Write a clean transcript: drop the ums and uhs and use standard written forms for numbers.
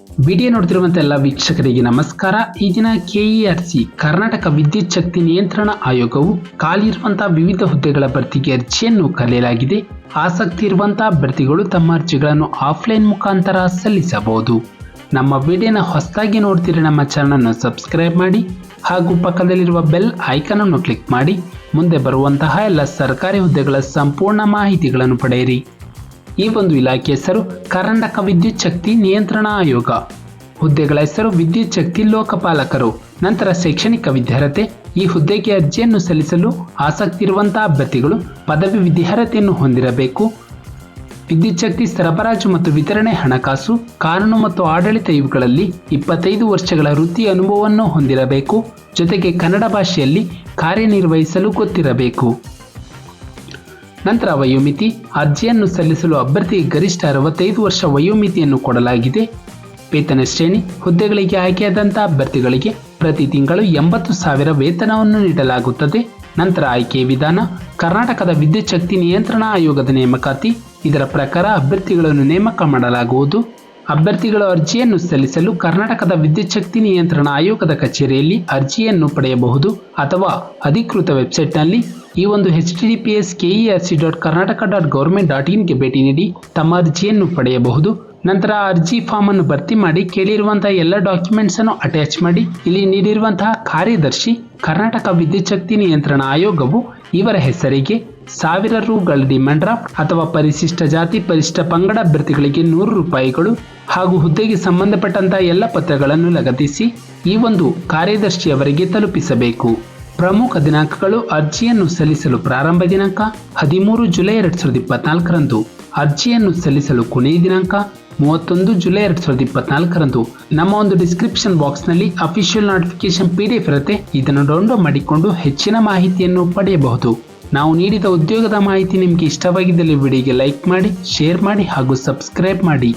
Video ನೋಡ್ತಿರುವಂತ ಎಲ್ಲ ವೀಕ್ಷಕರಿಗೆ ನಮಸ್ಕಾರ. ಈ ದಿನ ಕೆಇಆರ್ಸಿ ಕರ್ನಾಟಕ ವಿದ್ಯುತ್ ಶಕ್ತಿ ನಿಯಂತ್ರಣ ಆಯೋಗವು ಖಾಲಿರುವಂತಹ ವಿವಿಧ ಹುದ್ದೆಗಳ ಭರ್ತಿಗೆ ಅರ್ಜಿಯನ್ನು ಕರೆಯಲಾಗಿದೆ. ಆಸಕ್ತಿ ಇರುವಂತಹ ಅಭ್ಯರ್ಥಿಗಳು ತಮ್ಮ ಅರ್ಜಿಗಳನ್ನು ಆಫ್ಲೈನ್ ಮುಖಾಂತರ ಸಲ್ಲಿಸಬಹುದು. ನಮ್ಮ ವಿಡಿಯೋನ ಹೊಸದಾಗಿ ನೋಡ್ತಿರೋ ನಮ್ಮ ಚಾನಲ್ ಸಬ್ಸ್ಕ್ರೈಬ್ ಮಾಡಿ ಹಾಗೂ ಪಕ್ಕದಲ್ಲಿರುವ ಬೆಲ್ ಐಕಾನ್ ಅನ್ನು ಕ್ಲಿಕ್ ಮಾಡಿ ಮುಂದೆ ಬರುವಂತಹ ಎಲ್ಲ ಸರ್ಕಾರಿ ಹುದ್ದೆಗಳ ಸಂಪೂರ್ಣ ಮಾಹಿತಿಗಳನ್ನು ಪಡೆಯಿರಿ. ಈ ಒಂದು ಇಲಾಖೆ ಹೆಸರು ಕರ್ನಾಟಕ ವಿದ್ಯುತ್ ಶಕ್ತಿ ನಿಯಂತ್ರಣ ಆಯೋಗ. ಹುದ್ದೆಗಳ ಹೆಸರು ವಿದ್ಯುತ್ ಶಕ್ತಿ ಲೋಕಪಾಲಕರು. ನಂತರ ಶೈಕ್ಷಣಿಕ ವಿದ್ಯಾರ್ಹತೆ. ಈ ಹುದ್ದೆಗೆ ಅರ್ಜಿಯನ್ನು ಸಲ್ಲಿಸಲು ಆಸಕ್ತಿ ಇರುವಂತಹ ಅಭ್ಯರ್ಥಿಗಳು ಪದವಿ ವಿದ್ಯಾರ್ಹತೆಯನ್ನು ಹೊಂದಿರಬೇಕು. ವಿದ್ಯುತ್ ಶಕ್ತಿ ಸರಬರಾಜು ಮತ್ತು ವಿತರಣೆ, ಹಣಕಾಸು, ಕಾನೂನು ಮತ್ತು ಆಡಳಿತ ಇವುಗಳಲ್ಲಿ 25 ವರ್ಷಗಳ ವೃತ್ತಿ ಅನುಭವವನ್ನು ಹೊಂದಿರಬೇಕು. ಜೊತೆಗೆ ಕನ್ನಡ ಭಾಷೆಯಲ್ಲಿ ಕಾರ್ಯನಿರ್ವಹಿಸಲು ಗೊತ್ತಿರಬೇಕು. ನಂತರ ವಯೋಮಿತಿ. ಅರ್ಜಿಯನ್ನು ಸಲ್ಲಿಸಲು ಅಭ್ಯರ್ಥಿಗೆ ಗರಿಷ್ಠ 65 ವರ್ಷ ವಯೋಮಿತಿಯನ್ನು ಕೊಡಲಾಗಿದೆ. ವೇತನ ಶ್ರೇಣಿ. ಹುದ್ದೆಗಳಿಗೆ ಆಯ್ಕೆಯಾದಂತಹ ಅಭ್ಯರ್ಥಿಗಳಿಗೆ ಪ್ರತಿ ತಿಂಗಳು 80,000 ವೇತನವನ್ನು ನೀಡಲಾಗುತ್ತದೆ. ನಂತರ ಆಯ್ಕೆ ವಿಧಾನ. ಕರ್ನಾಟಕದ ವಿದ್ಯುತ್ ಶಕ್ತಿ ನಿಯಂತ್ರಣ ಆಯೋಗದ ನೇಮಕಾತಿ. ಇದರ ಪ್ರಕಾರ ಅಭ್ಯರ್ಥಿಗಳನ್ನು ನೇಮಕ ಮಾಡಲಾಗುವುದು. ಅಭ್ಯರ್ಥಿಗಳು ಅರ್ಜಿಯನ್ನು ಸಲ್ಲಿಸಲು ಕರ್ನಾಟಕದ ವಿದ್ಯುತ್ ಶಕ್ತಿ ನಿಯಂತ್ರಣ ಆಯೋಗದ ಕಚೇರಿಯಲ್ಲಿ ಅರ್ಜಿಯನ್ನು ಪಡೆಯಬಹುದು ಅಥವಾ ಅಧಿಕೃತ ವೆಬ್ಸೈಟ್ನಲ್ಲಿ ಈ ಒಂದು https://kerc.karnataka.government.in ಗೆ ಭೇಟಿ ನೀಡಿ ತಮ್ಮ ಅರ್ಜಿಯನ್ನು ಪಡೆಯಬಹುದು. ನಂತರ ಅರ್ಜಿ ಫಾರ್ಮ್ ಅನ್ನು ಭರ್ತಿ ಮಾಡಿ ಕೇಳಿರುವಂತಹ ಎಲ್ಲ ಡಾಕ್ಯುಮೆಂಟ್ಸ್ ಅನ್ನು ಅಟ್ಯಾಚ್ ಮಾಡಿ ಇಲ್ಲಿ ನೀಡಿರುವಂತಹ ಕಾರ್ಯದರ್ಶಿ ಕರ್ನಾಟಕ ವಿದ್ಯುತ್ ಶಕ್ತಿ ನಿಯಂತ್ರಣ ಆಯೋಗವು ಇವರ ಹೆಸರಿಗೆ 1000 ರೂಗಳ ಡಿಮ್ಯಾಂಡ್ ಡ್ರಾಫ್ಟ್ ಅಥವಾ ಪರಿಶಿಷ್ಟ ಜಾತಿ ಪರಿಶಿಷ್ಟ ಪಂಗಡ ಅಭ್ಯರ್ಥಿಗಳಿಗೆ 100 ರೂಪಾಯಿಗಳು ಹಾಗೂ ಹುದ್ದೆಗೆ ಸಂಬಂಧಪಟ್ಟಂತಹ ಎಲ್ಲ ಪತ್ರಗಳನ್ನು ಲಗತ್ತಿಸಿ ಈ ಒಂದು ಕಾರ್ಯದರ್ಶಿಯವರಿಗೆ ತಲುಪಿಸಬೇಕು. ಪ್ರಮುಖ ದಿನಾಂಕಗಳು. ಅರ್ಜಿಯನ್ನು ಸಲ್ಲಿಸಲು ಪ್ರಾರಂಭ ದಿನಾಂಕ 13 ಜುಲೈ 2024ರಂದು. ಅರ್ಜಿಯನ್ನು ಸಲ್ಲಿಸಲು ಕೊನೆಯ ದಿನಾಂಕ 31 ಜುಲೈ 2024ರಂದು. ನಮ್ಮ ಒಂದು ಡಿಸ್ಕ್ರಿಪ್ಷನ್ ಬಾಕ್ಸ್ನಲ್ಲಿ ಅಫಿಷಿಯಲ್ ನೋಟಿಫಿಕೇಶನ್ PDF ಇರುತ್ತೆ. ಇದನ್ನು ಡೌನ್ಲೋಡ್ ಮಾಡಿಕೊಂಡು ಹೆಚ್ಚಿನ ಮಾಹಿತಿಯನ್ನು ಪಡೆಯಬಹುದು. ನಾವು ನೀಡಿದ ಉದ್ಯೋಗದ ಮಾಹಿತಿ ನಿಮಗೆ ಇಷ್ಟವಾಗಿದ್ದಲ್ಲಿ ವಿಡಿಯೋಗೆ ಲೈಕ್ ಮಾಡಿ, ಶೇರ್ ಮಾಡಿ ಹಾಗೂ ಸಬ್ಸ್ಕ್ರೈಬ್ ಮಾಡಿ.